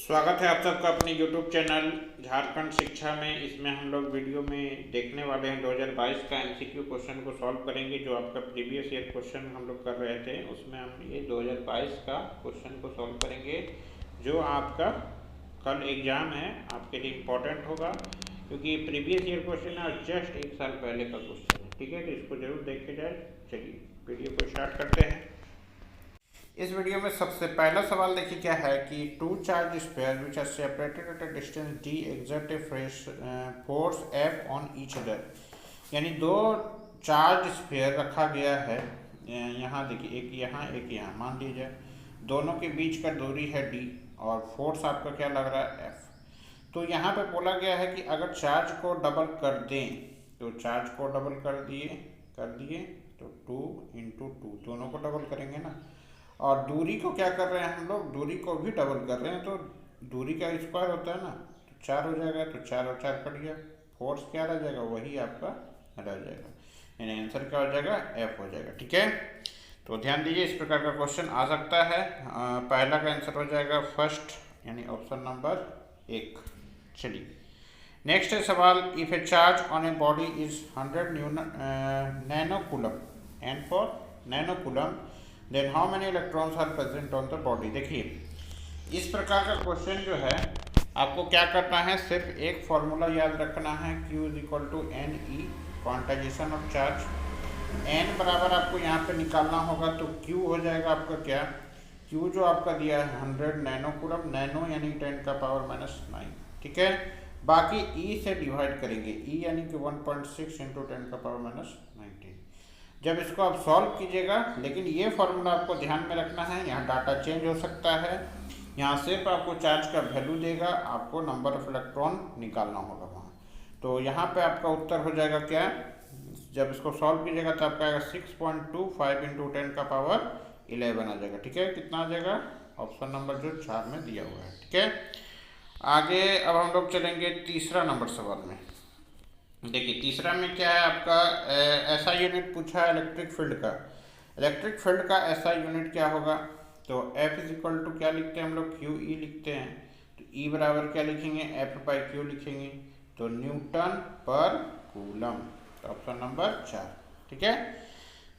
स्वागत है आप सबका अपने YouTube चैनल झारखंड शिक्षा में। इसमें हम लोग वीडियो में देखने वाले हैं 2022 का MCQ क्वेश्चन को सॉल्व करेंगे। जो आपका प्रीवियस ईयर क्वेश्चन हम लोग कर रहे थे उसमें हम ये 2022 का क्वेश्चन को सॉल्व करेंगे, जो आपका कल एग्ज़ाम है, आपके लिए इम्पोर्टेंट होगा क्योंकि प्रीवियस ईयर क्वेश्चन है और जस्ट एक साल पहले का क्वेश्चन है। ठीक है, तो इसको जरूर देखे जाए। चलिए वीडियो को स्टार्ट करते हैं। इस वीडियो में सबसे पहला सवाल देखिए क्या है कि two charge sphere which are separated at a distance d exert a force F on each other. यानी दो चार्ज स्पेयर रखा गया है, यहाँ देखिए एक यहाँ मान लीजिए दोनों के बीच का दूरी है d और फोर्स आपका क्या लग रहा है F। तो यहाँ पे बोला गया है कि अगर चार्ज को डबल कर दें, तो चार्ज को डबल कर दिए तो 2 × 2 दोनों को डबल करेंगे ना, और दूरी को क्या कर रहे हैं हम लोग, दूरी को भी डबल कर रहे हैं, तो दूरी का स्क्वायर होता है ना, तो 4 हो जाएगा, तो 4 और 4 कट गया, फोर्स क्या रह जाएगा, वही आपका रह जाएगा, यानी आंसर क्या हो जाएगा, F हो जाएगा। ठीक है, तो ध्यान दीजिए इस प्रकार का क्वेश्चन आ सकता है। पहला का आंसर हो जाएगा फर्स्ट, यानी ऑप्शन नंबर 1। चलिए नेक्स्ट है सवाल, if a charge on a body is 100 nano coulomb and four nano coulomb then how many electrons are present on the body. देखिए इस प्रकार का क्वेश्चन जो है आपको क्या करना है, सिर्फ एक फॉर्मूला याद रखना है, Q = NE quantization of charge. N बराबर आपको यहाँ पे निकालना होगा, तो Q हो जाएगा आपका क्या, Q जो आपका दिया है 100 नैनो कूलम, नैनो यानी 10⁻⁹। ठीक है, बाकी E से डिवाइड करेंगे, E यानी कि 1.6 × 10⁻⁻19। जब इसको आप सॉल्व कीजिएगा, लेकिन ये फॉर्मूला आपको ध्यान में रखना है, यहाँ डाटा चेंज हो सकता है, यहाँ सिर्फ आपको चार्ज का वैल्यू देगा, आपको नंबर ऑफ इलेक्ट्रॉन निकालना होगा वहाँ। तो यहाँ पे आपका उत्तर हो जाएगा क्या, जब इसको सॉल्व कीजिएगा तो आपका आएगा 6.25 × 10⁻11 आ जाएगा। ठीक है, कितना आ जाएगा, ऑप्शन नंबर जो 4 में दिया हुआ है। ठीक है, आगे अब हम लोग चलेंगे तीसरा नंबर सवाल में। देखिए तीसरा में क्या है आपका, ऐसा यूनिट पूछा है इलेक्ट्रिक फील्ड का। इलेक्ट्रिक फील्ड का ऐसा यूनिट क्या होगा, तो F = क्या लिखते हैं हम लोग, QE लिखते हैं, तो E बराबर क्या लिखेंगे, F/Q लिखेंगे, तो न्यूटन पर कूलम, तो ऑप्शन नंबर 4। ठीक है,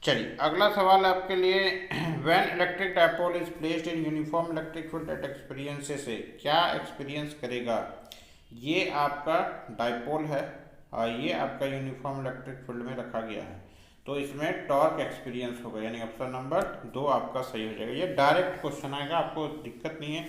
चलिए अगला सवाल है आपके लिए, when electric dipole is placed in uniform electric field at experiences से क्या एक्सपीरियंस करेगा। ये आपका डायपोल है और ये आपका यूनिफॉर्म इलेक्ट्रिक फील्ड में रखा गया है, तो इसमें टॉर्क एक्सपीरियंस होगा, यानी ऑप्शन नंबर 2 आपका सही हो जाएगा। ये डायरेक्ट क्वेश्चन आएगा, आपको दिक्कत नहीं है,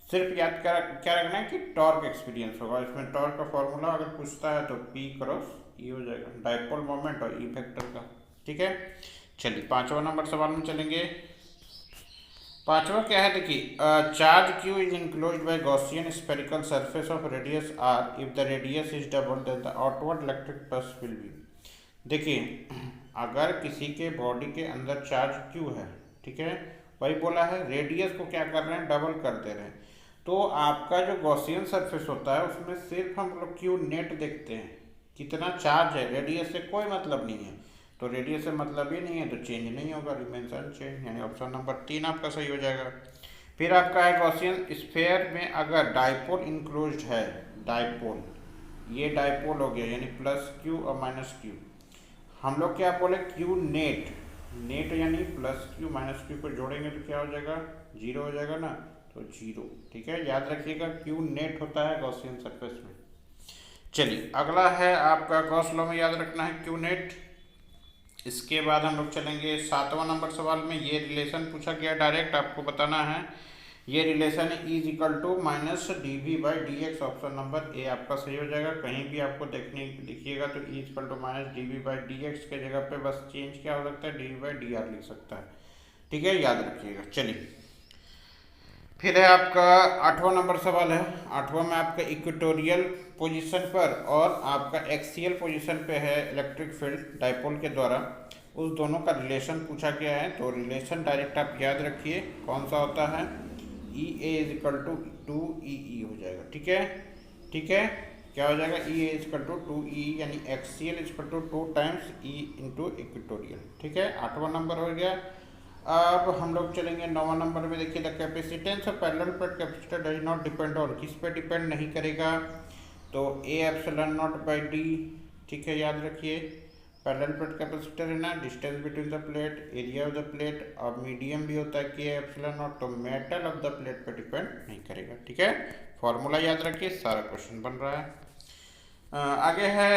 सिर्फ याद क्या रखना है कि टॉर्क एक्सपीरियंस होगा। इसमें टॉर्क का फॉर्मूला अगर पूछता है तो P×E हो जाएगा, डायपोल मोमेंट और E फैक्टर का। ठीक है, चलिए 5वां नंबर सवाल में चलेंगे। 5वां क्या है, देखिए charge Q is enclosed by Gaussian spherical surface of radius R if the radius is double then the outward electric pulse will be. देखिए अगर किसी के बॉडी के अंदर चार्ज Q है, ठीक है, वही बोला है, रेडियस को क्या कर रहे हैं, डबल कर दे रहे हैं, तो आपका जो गॉसियन सरफेस होता है उसमें सिर्फ हम लोग Q नेट देखते हैं, कितना चार्ज है, रेडियस से कोई मतलब नहीं है, तो रेडियस से मतलब ही नहीं है, तो चेंज नहीं होगा, रिमेन्स अनचेंज, यानी ऑप्शन नंबर 3 आपका सही हो जाएगा। फिर आपका है गॉसियन स्फेयर में अगर डायपोल इंक्लोज्ड है, डायपोल, ये डायपोल हो गया, यानी +Q और -Q, हम लोग क्या बोले, Q नेट, नेट यानी +Q -Q को जोड़ेंगे तो क्या हो जाएगा, 0 हो जाएगा ना, तो 0। ठीक है, याद रखिएगा Q नेट होता है गॉसियन सरफेस में। चलिए अगला है आपका गॉस लॉ में याद रखना है Q नेट। इसके बाद हम लोग चलेंगे 7वां नंबर सवाल में, ये रिलेशन पूछा गया, डायरेक्ट आपको बताना है, ये relation E = -dV/dx, option number A आपका सही हो जाएगा। कहीं भी आपको देखिएगा तो E = -dV/dx के जगह पे बस चेंज क्या हो सकता है, dV/dr लिख सकता है। ठीक है, याद रखिएगा। चलिए फिर है आपका 8वां नंबर सवाल है। 8वां में आपका इक्वेटोरियल पोजीशन पर और आपका एक्सियल पोजीशन पे है इलेक्ट्रिक फील्ड डायपोल के द्वारा, उस दोनों का रिलेशन पूछा गया है, तो रिलेशन डायरेक्ट आप याद रखिए कौन सा होता है, EA = 2EE हो जाएगा। ठीक है, ठीक है, क्या हो जाएगा, EA = 2EE, यानी एक्सियल = 2 टाइम्स E × इक्वेटोरियल। ठीक है, 8वां नंबर हो गया। अब हम लोग चलेंगे 9वां नंबर में। देखिए, the capacitance of parallel plate capacitor does not depend on, किस पे डिपेंड नहीं करेगा, तो ए एप्सिलॉन नॉट बाई डी। ठीक है, याद रखिए पैरेलल प्लेट कैपेसिटर है ना, distance between the plate, area of the plate, और मीडियम भी होता है के एप्सिलॉन नॉट, तो मेटल ऑफ द प्लेट पे डिपेंड नहीं करेगा। ठीक है, फॉर्मूला याद रखिए, सारा क्वेश्चन बन रहा है। आगे है,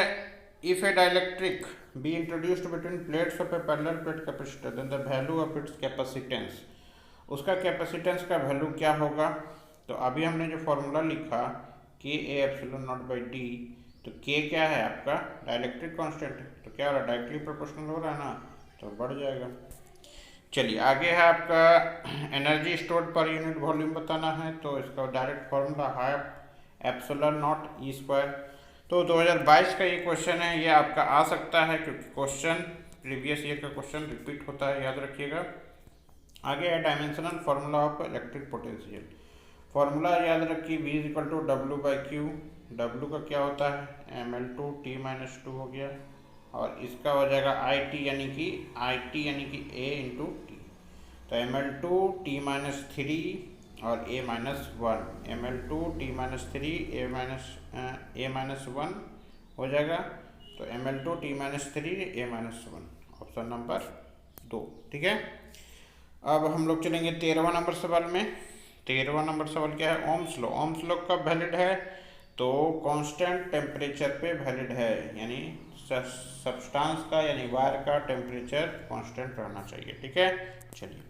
if a dielectric be introduced between plates of a parallel plate capacitor then the value of its capacitance, उसका कैपेसिटेंस का वैल्यू क्या होगा। तो अभी हमने जो फॉर्मूला लिखा K A epsilon naught by D, तो के क्या है आपका डाइलेक्ट्रिक कांस्टेंट, तो क्या हो रहा है डायरेक्टली प्रोपोर्शनल हो रहा है ना, तो बढ़ जाएगा। चलिए, आगे है आपका energy stored per unit volume बताना है, तो इसका डायरेक्ट फॉर्मूला है एप्सिलॉन नॉट ई स्क्वायर। तो 2022 का ये क्वेश्चन है, ये आपका आ सकता है क्योंकि क्वेश्चन प्रीवियस ईयर का क्वेश्चन रिपीट होता है, याद रखिएगा। आगे है dimensional formula of electric potential, formula याद रखिए V equal to W by Q. W का क्या होता है ml2 t-2 हो गया, और इसका हो जाएगा IT यानी कि A इंटू टी, तो ml2 t-3 और A-1, ml2 t-3 A-1 हो जाएगा, तो ml2 t-3 A-1, option number 2। ठीक है, अब हम लोग चलेंगे 13वां नंबर सवाल में। 13वां नंबर सवाल क्या है, ओम्स लॉ। ओम्स लॉ कब वैलिड है, तो कांस्टेंट टेम्परेचर पे वैलिड है, यानी सब्सटेंस का यानी वायर का टेम्परेचर कांस्टेंट रहना चाहिए। ठीक है, चलिए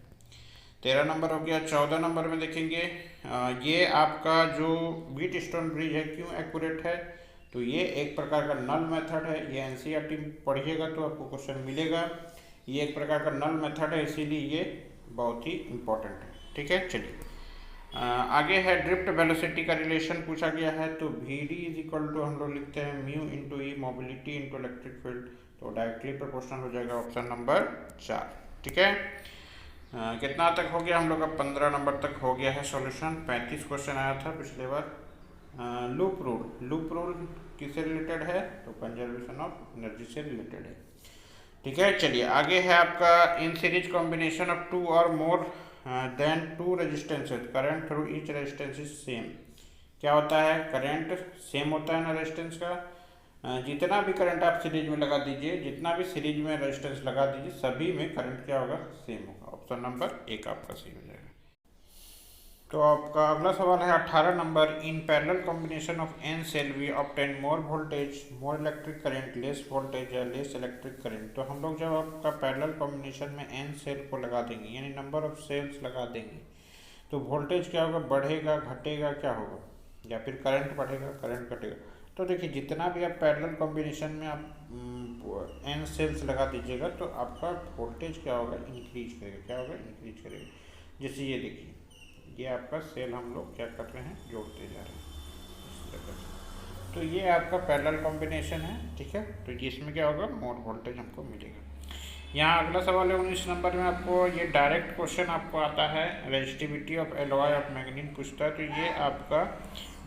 13 नंबर हो गया। 14 नंबर में देखेंगे, ये आपका जो व्हीटस्टोन ब्रिज है क्यों एक्यूरेट है, तो ये एक प्रकार का नल मेथड है, ये एनसीईआरटी पढ़िएगा तो आपको क्वेश्चन मिलेगा। ये एक प्रकार का नल मेथड है, इसीलिए ये बहुत ही इम्पोर्टेंट है। ठीक है, चलिए आगे है ड्रिफ्ट वेलोसिटी का रिलेशन पूछा गया है, तो V D is equal to हम लोग लिखते हैं mu into E mobility into electric field, तो डायरेक्टली प्रोपोर्शनल हो जाएगा, ऑप्शन नंबर 4। ठीक है, कितना तक हो गया हम लोग का, 15 नंबर तक हो गया है सॉल्यूशन। 35 क्वेश्चन आया था पिछले बार। लूप रूल, लूप रूल किससे रिलेटेड है, तो कंजर्वेशन ऑफ एनर्जी से रिलेटेड है। ठीक है, चलिए आगे है आपका इन सीरीज कॉम्बिनेशन ऑफ 2 और more than 2 resistances current through each resistance is same. क्या होता है, करंट सेम होता है ना रेजिस्टेंस का, जितना भी करंट आप सीरीज में लगा दीजिए, जितना भी सीरीज में रेजिस्टेंस लगा दीजिए, सभी में करंट क्या होगा, सेम होगा, ऑप्शन नंबर 1 आपका सही हो जाएगा। तो आपका अगला सवाल है 18 number, in parallel combination of N cell we obtain more voltage more electric current less voltage या लेस इलेक्ट्रिक करंट। तो हम लोग जब आपका पैरेलल कॉम्बिनेशन में एन सेल को लगा देंगे, यानी नंबर ऑफ सेल्स लगा देंगे, तो वोल्टेज क्या होगा, बढ़ेगा घटेगा, क्या होगा, या फिर करंट बढ़ेगा करंट घटेगा। तो देखिए, जितना भी आप पैरेलल कॉम्बिनेशन में आप एन सेल्स लगा दीजिएगा, तो आपका वोल्टेज क्या होगा, इंक्रीज करेगा, क्या होगा, इंक्रीज करेगा। जैसे ये देखिए, ये आपका सेल हम लोग क्या कर रहे हैं, जोड़ते जा रहे हैं इस तरह से, तो ये आपका पैरेलल कॉम्बिनेशन है। ठीक है, तो इसमें क्या होगा, मोर वोल्टेज हमको मिलेगा। यहाँ अगला सवाल है 19 नंबर में, आपको ये डायरेक्ट क्वेश्चन आपको आता है, रेजिस्टिविटी ऑफ एलॉय ऑफ मैग्नीन पूछता है, तो ये आपका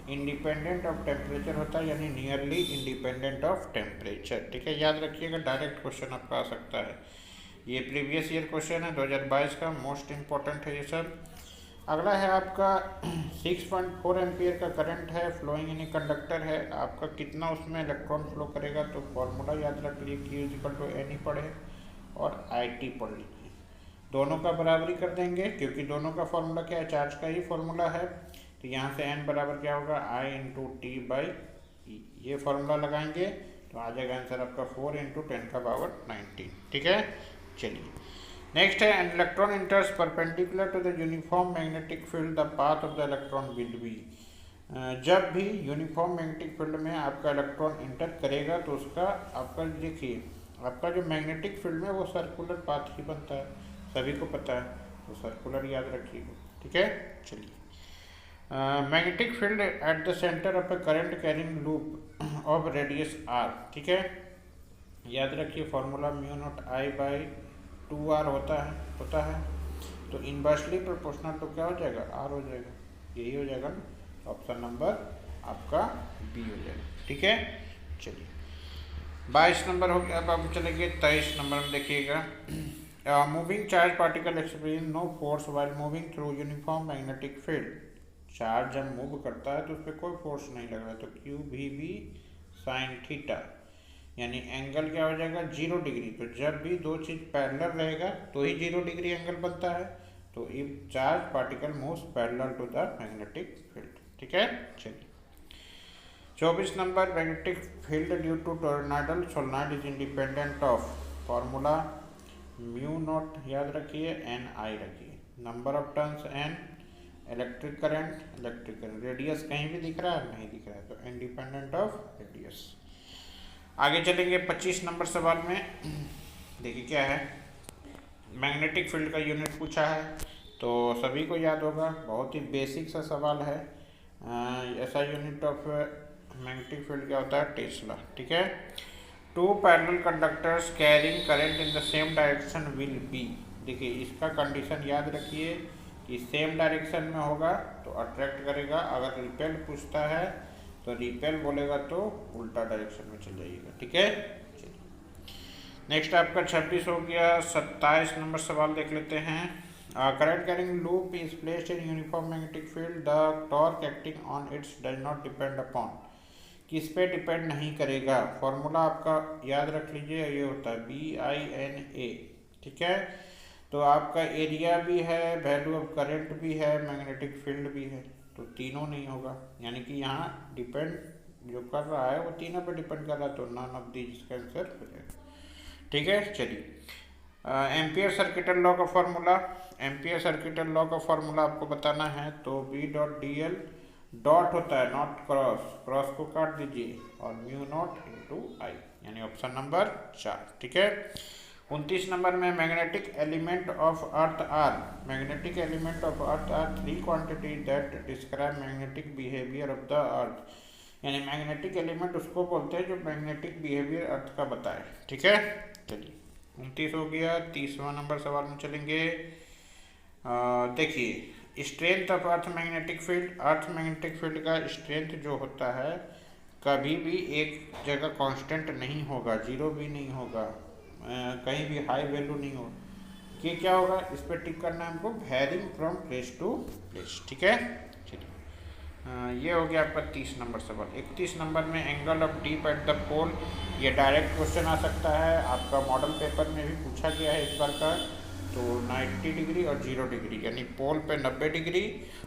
इंडिपेंडेंट ऑफ टेम्परेचर होता है, यानी नियरली इंडिपेंडेंट ऑफ टेम्परेचर। ठीक है, याद रखिएगा, डायरेक्ट क्वेश्चन आपका आ सकता है। ये प्रीवियस ईयर क्वेश्चन है 2022 का, मोस्ट इम्पॉर्टेंट है ये सब। अगला है आपका 6.4 एम्पियर का करंट है, फ्लोइंग इन कंडक्टर है, आपका कितना उसमें इलेक्ट्रॉन फ्लो करेगा, तो फॉर्मूला याद रख लीजिए, Q इक्वल टू एन ही पढ़े और IT पढ़ लीजिए, दोनों का बराबरी कर देंगे, क्योंकि दोनों का फॉर्मूला क्या है, चार्ज का ही फॉर्मूला है। तो यहाँ से n बराबर क्या होगा, I into T by E, ये फॉर्मूला लगाएंगे तो आ जाएगा आंसर आपका 4 इंटू 10 का पावर 19। ठीक है, चलिए नेक्स्ट है, an electron enters perpendicular to the uniform magnetic field the path of the electron will be. जब भी यूनिफॉर्म मैग्नेटिक फील्ड में आपका इलेक्ट्रॉन इंटर करेगा, तो उसका आपका देखिए, आपका जो मैग्नेटिक फील्ड में वो सर्कुलर पाथ ही बनता है, सभी को पता है, तो सर्कुलर याद रखिएगा। ठीक है, चलिए magnetic field at the centre of a current carrying loop of radius R. ठीक है, याद रखिए formula mu naught I by 2r होता है, तो इनवर्सली प्रोपोर्शनल तो क्या हो जाएगा, r हो जाएगा, यही हो जाएगा ना, ऑप्शन नंबर आपका बी हो जाएगा। ठीक है, चलिए 22 नंबर हो गया। अब आप चलेंगे 23 नंबर में, देखिएगा moving charge particle experience no force while moving through uniform magnetic field. Charge जब मूव करता है तो उस पर कोई फोर्स नहीं लग रहा, तो क्यू भी बी साइन थीटा, यानी एंगल क्या हो जाएगा 0 डिग्री। तो जब भी दो चीज़ पैरेलल रहेगा तो ही 0 डिग्री एंगल बनता है। तो if charge particle moves parallel to the magnetic field. ठीक है, चलिए 24 नंबर, magnetic field due to toroidal solenoid is independent of formula mu naught, याद रखिए, एन आई रखिए, number of turns N, electric current, radius कहीं भी दिख रहा है नहीं दिख रहा है, तो इंडिपेंडेंट ऑफ रेडियस। आगे चलेंगे 25 नंबर सवाल में। देखिए क्या है, मैग्नेटिक फील्ड का यूनिट पूछा है तो सभी को याद होगा, बहुत ही बेसिक सा सवाल है। ऐसा यूनिट ऑफ मैग्नेटिक फील्ड क्या होता है, टेस्ला। ठीक है, two parallel conductors carrying current in the same direction will be. देखिए इसका कंडीशन याद रखिए कि सेम डायरेक्शन में होगा तो अट्रैक्ट करेगा, अगर रिपेल पूछता है तो रिपेल बोलेगा तो उल्टा डायरेक्शन में चल जाइएगा। ठीक है, नेक्स्ट आपका 26 हो गया। 27 नंबर सवाल देख लेते हैं। Current carrying loop is placed in uniform magnetic field, the torque acting on it's does not depend upon. किस पे डिपेंड नहीं करेगा, फॉर्मूला आपका याद रख लीजिए, ये होता है BINA। ठीक है, तो आपका एरिया भी है, वैल्यू ऑफ करंट भी है, मैग्नेटिक फील्ड भी है, तो तीनों नहीं होगा, यानी कि यहाँ डिपेंड जो कर रहा है वो तीनों पे डिपेंड कर रहा है, तो नॉन ऑफ दीज इसका आंसर हो जाएगा। ठीक है, चलिए एम्पियर सर्किटल लॉ का फॉर्मूला, एम्पियर सर्किटल लॉ का फॉर्मूला आपको बताना है तो B.dl, डॉट होता है नॉट क्रॉस, क्रॉस को काट दीजिए, और म्यू नॉट इंटू आई, यानी ऑप्शन नंबर 4। ठीक है, 29 नंबर में magnetic element of earth are, magnetic element of earth are 3 quantity that describe magnetic behaviour of the earth, यानी मैग्नेटिक एलिमेंट उसको बोलते हैं जो मैग्नेटिक बिहेवियर अर्थ का बताए। ठीक है, चलिए 29 हो गया। 30वां नंबर सवाल में चलेंगे। देखिए strength of earth magnetic field, earth magnetic field का स्ट्रेंथ जो होता है कभी भी एक जगह कांस्टेंट नहीं होगा, 0 भी नहीं होगा, कहीं भी हाई वैल्यू नहीं होगा। कि क्या होगा, इस पर टिक करना है हमको, varying from place to place. ठीक है, चलिए ये हो गया आपका 30 नंबर सवाल। 31 नंबर में angle of dip at the pole, ये डायरेक्ट क्वेश्चन आ सकता है, आपका मॉडल पेपर में भी पूछा गया है इस बार का, तो 90 डिग्री और 0 डिग्री, यानी पोल पे 90 डिग्री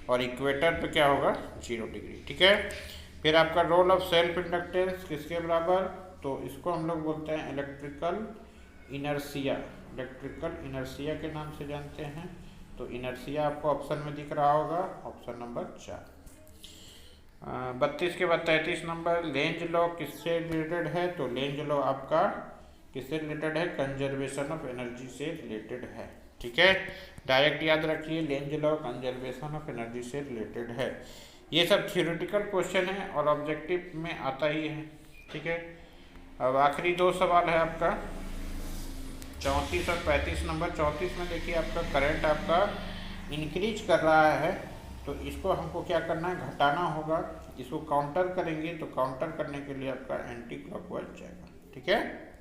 और इक्वेटर पे क्या होगा 0 डिग्री। ठीक है, फिर आपका रोल ऑफ सेल्फ इंडक्टेंस किसके बराबर, तो इसको हम लोग बोलते हैं इलेक्ट्रिकल इनर्सिया, इलेक्ट्रिकल इनर्सिया के नाम से जानते हैं। तो इनर्सिया आपको ऑप्शन में दिख रहा होगा, ऑप्शन नंबर 4। 32 के बाद 33 नंबर, लेंज लॉ किससे रिलेटेड है, तो लेंज लॉ आपका किससे रिलेटेड है, कंजर्वेशन ऑफ एनर्जी से रिलेटेड है। ठीक है, डायरेक्ट याद रखिए, Lenz law conservation of energy से रिलेटेड है। ये सब थ्योरेटिकल क्वेश्चन है और ऑब्जेक्टिव में आता ही है। ठीक है, अब आखिरी 2 सवाल है आपका 34 और 35 नंबर। 34 में देखिए आपका करंट आपका इंक्रीज कर रहा है, तो इसको हमको क्या करना है, घटाना होगा। इसको काउंटर करेंगे तो काउंटर करने के लिए आपका एंटी क्लॉकवाइज जाएगा। ठीक है,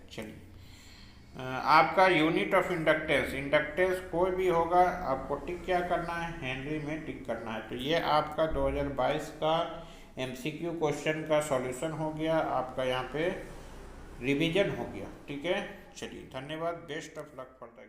चलिए आपका यूनिट ऑफ इंडक्टेंस, इंडक्टेंस कोई भी होगा आपको टिक क्या करना है, हेनरी में टिक करना है। तो ये आपका 2022 का MCQ क्वेश्चन का सॉल्यूशन हो गया, आपका यहाँ पे रिवीजन हो गया। ठीक है, चलिए धन्यवाद, best of luck for the